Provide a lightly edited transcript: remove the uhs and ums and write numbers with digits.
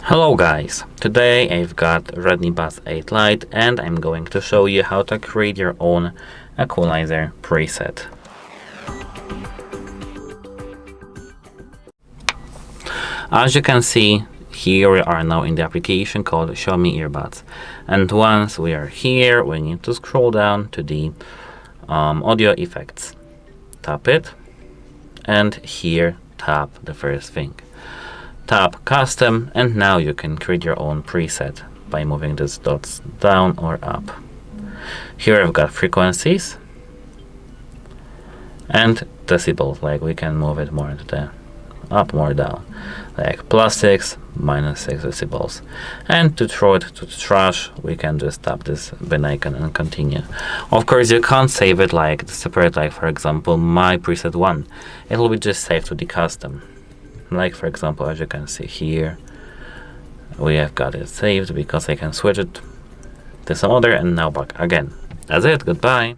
Hello guys, today I've got REDMI Buds 8 Lite and I'm going to show you how to create your own equalizer preset. As you can see, here we are now in the application called Show Me Earbuds, and once we are here we need to scroll down to the audio effects. Tap it, and here tap the first thing. Tap custom, and now you can create your own preset by moving these dots down or up. Here I've got frequencies and decibels, like we can move it more to the up, more down, like +6, -6 decibels. And to throw it to the trash, we can just tap this bin icon and continue. Of course, you can't save it like separate, like for example my preset 1. It will be just saved to the custom. Like for example, as you can see here, we have got it saved because I can switch it to some other, and now back again. That's it, goodbye.